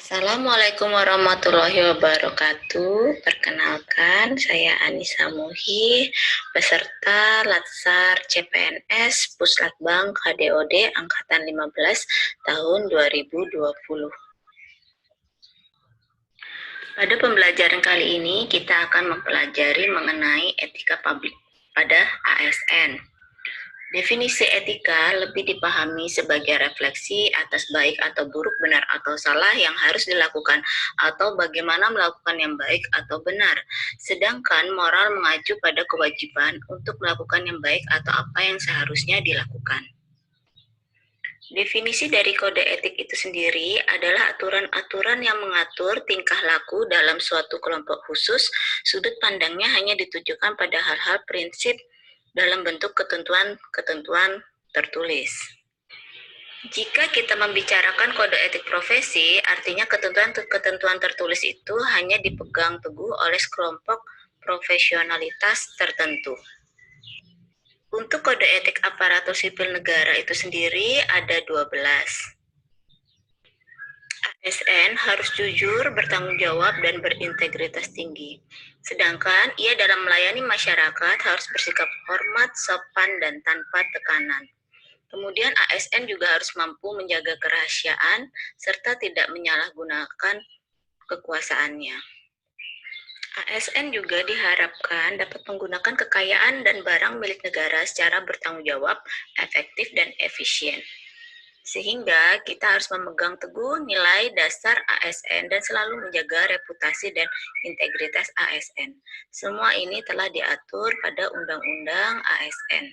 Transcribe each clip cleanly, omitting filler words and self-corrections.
Assalamualaikum warahmatullahi wabarakatuh. Perkenalkan, saya Anissa Muhi, peserta Latsar CPNS Puslatbang KDOD Angkatan 15 tahun 2020. Pada pembelajaran kali ini, kita akan mempelajari mengenai etika publik pada ASN. Definisi etika lebih dipahami sebagai refleksi atas baik atau buruk, benar atau salah yang harus dilakukan, atau bagaimana melakukan yang baik atau benar. Sedangkan moral mengacu pada kewajiban untuk melakukan yang baik atau apa yang seharusnya dilakukan. Definisi dari kode etik itu sendiri adalah aturan-aturan yang mengatur tingkah laku dalam suatu kelompok khusus. Sudut pandangnya hanya ditujukan pada hal-hal prinsip dalam bentuk ketentuan tertulis. Jika kita membicarakan kode etik profesi, artinya ketentuan tertulis itu hanya dipegang teguh oleh sekelompok profesionalitas tertentu. Untuk kode etik aparatur sipil negara itu sendiri ada 12. ASN harus jujur, bertanggung jawab, dan berintegritas tinggi. Sedangkan ia dalam melayani masyarakat harus bersikap hormat, sopan, dan tanpa tekanan. Kemudian ASN juga harus mampu menjaga kerahasiaan serta tidak menyalahgunakan kekuasaannya. ASN juga diharapkan dapat menggunakan kekayaan dan barang milik negara secara bertanggung jawab, efektif, dan efisien. Sehingga kita harus memegang teguh nilai dasar ASN dan selalu menjaga reputasi dan integritas ASN. Semua ini telah diatur pada Undang-Undang ASN.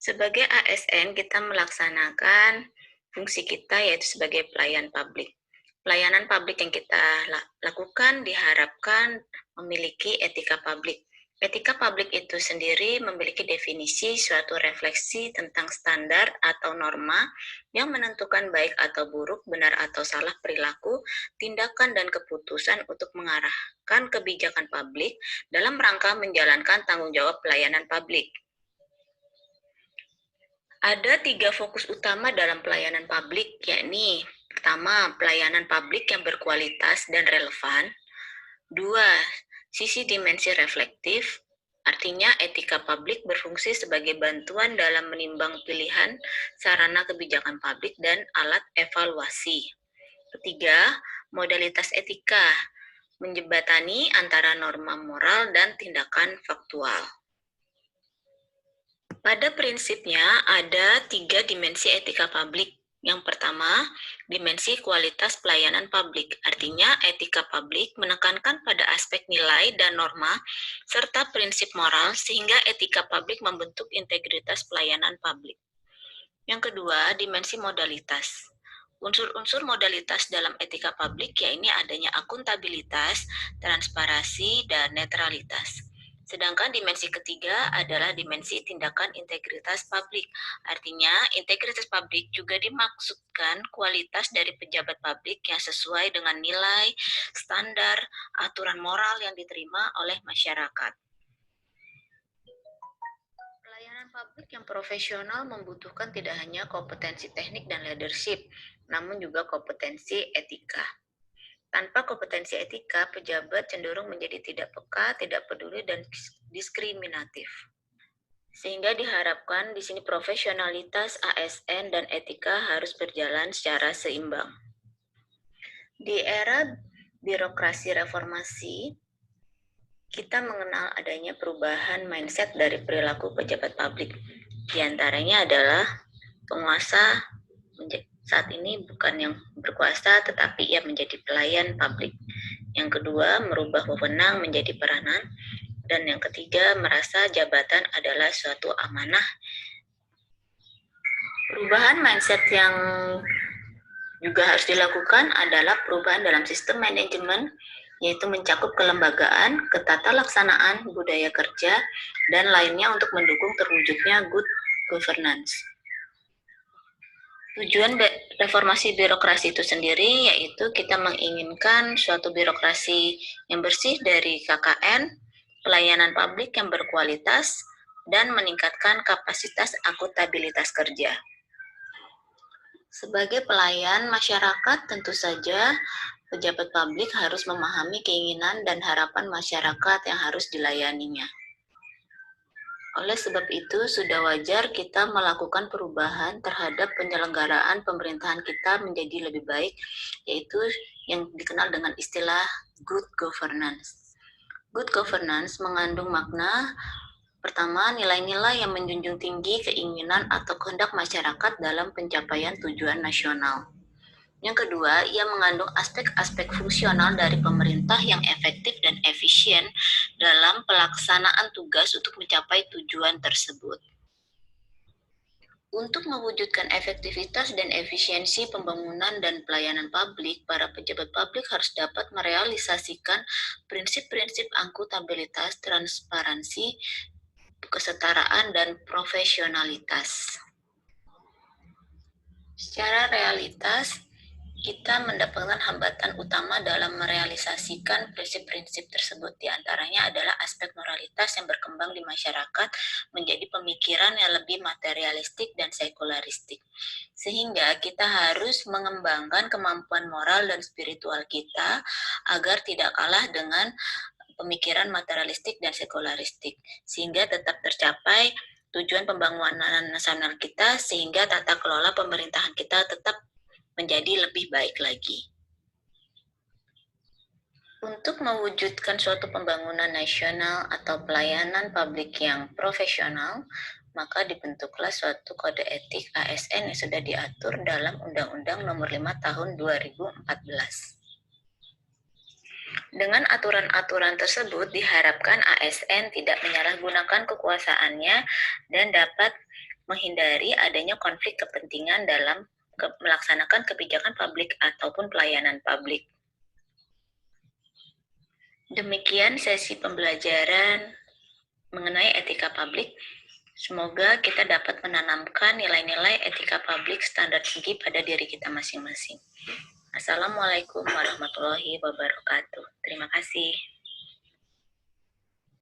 Sebagai ASN, kita melaksanakan fungsi kita yaitu sebagai pelayan publik. Pelayanan publik yang kita lakukan diharapkan memiliki etika publik. Etika publik itu sendiri memiliki definisi suatu refleksi tentang standar atau norma yang menentukan baik atau buruk, benar atau salah perilaku, tindakan, dan keputusan untuk mengarahkan kebijakan publik dalam rangka menjalankan tanggung jawab pelayanan publik. Ada 3 fokus utama dalam pelayanan publik, yakni pertama, pelayanan publik yang berkualitas dan relevan. 2, sisi dimensi reflektif, artinya etika publik berfungsi sebagai bantuan dalam menimbang pilihan sarana kebijakan publik dan alat evaluasi. Ketiga, modalitas etika, menjembatani antara norma moral dan tindakan faktual. Pada prinsipnya ada 3 dimensi etika publik. Yang pertama, dimensi kualitas pelayanan publik. Artinya, etika publik menekankan pada aspek nilai dan norma serta prinsip moral sehingga etika publik membentuk integritas pelayanan publik. Yang kedua, dimensi modalitas. Unsur-unsur modalitas dalam etika publik yaitu adanya akuntabilitas, transparansi, dan netralitas. Sedangkan dimensi ketiga adalah dimensi tindakan integritas publik. Artinya, integritas publik juga dimaksudkan kualitas dari pejabat publik yang sesuai dengan nilai, standar, aturan moral yang diterima oleh masyarakat. Pelayanan publik yang profesional membutuhkan tidak hanya kompetensi teknik dan leadership, namun juga kompetensi etika. Tanpa kompetensi etika, pejabat cenderung menjadi tidak peka, tidak peduli, dan diskriminatif. Sehingga diharapkan di sini profesionalitas ASN dan etika harus berjalan secara seimbang. Di era birokrasi reformasi, kita mengenal adanya perubahan mindset dari perilaku pejabat publik. Di antaranya adalah penguasa saat ini bukan yang berkuasa, tetapi ia menjadi pelayan publik. Yang kedua, merubah wewenang menjadi peranan. Dan yang ketiga, merasa jabatan adalah suatu amanah. Perubahan mindset yang juga harus dilakukan adalah perubahan dalam sistem manajemen, yaitu mencakup kelembagaan, ketatalaksanaan, budaya kerja, dan lainnya untuk mendukung terwujudnya good governance. Tujuan reformasi birokrasi itu sendiri yaitu kita menginginkan suatu birokrasi yang bersih dari KKN, pelayanan publik yang berkualitas, dan meningkatkan kapasitas akuntabilitas kerja. Sebagai pelayan masyarakat, tentu saja pejabat publik harus memahami keinginan dan harapan masyarakat yang harus dilayaninya. Oleh sebab itu, sudah wajar kita melakukan perubahan terhadap penyelenggaraan pemerintahan kita menjadi lebih baik, yaitu yang dikenal dengan istilah good governance. Good governance mengandung makna pertama, nilai-nilai yang menjunjung tinggi keinginan atau kehendak masyarakat dalam pencapaian tujuan nasional. Yang kedua, ia mengandung aspek-aspek fungsional dari pemerintah yang efektif dan efisien dalam pelaksanaan tugas untuk mencapai tujuan tersebut. Untuk mewujudkan efektivitas dan efisiensi pembangunan dan pelayanan publik, para pejabat publik harus dapat merealisasikan prinsip-prinsip akuntabilitas, transparansi, kesetaraan, dan profesionalitas. Secara realitas, kita mendapatkan hambatan utama dalam merealisasikan prinsip-prinsip tersebut. Di antaranya adalah aspek moralitas yang berkembang di masyarakat menjadi pemikiran yang lebih materialistik dan sekularistik. Sehingga kita harus mengembangkan kemampuan moral dan spiritual kita agar tidak kalah dengan pemikiran materialistik dan sekularistik, sehingga tetap tercapai tujuan pembangunan nasional kita, sehingga tata kelola pemerintahan kita tetap menjadi lebih baik lagi. Untuk mewujudkan suatu pembangunan nasional atau pelayanan publik yang profesional, maka dibentuklah suatu kode etik ASN yang sudah diatur dalam Undang-Undang Nomor 5 Tahun 2014. Dengan aturan-aturan tersebut diharapkan ASN tidak menyalahgunakan kekuasaannya dan dapat menghindari adanya konflik kepentingan dalam melaksanakan kebijakan publik ataupun pelayanan publik. Demikian sesi pembelajaran mengenai etika publik. Semoga kita dapat menanamkan nilai-nilai etika publik standar tinggi pada diri kita masing-masing. Assalamualaikum warahmatullahi wabarakatuh. Terima kasih.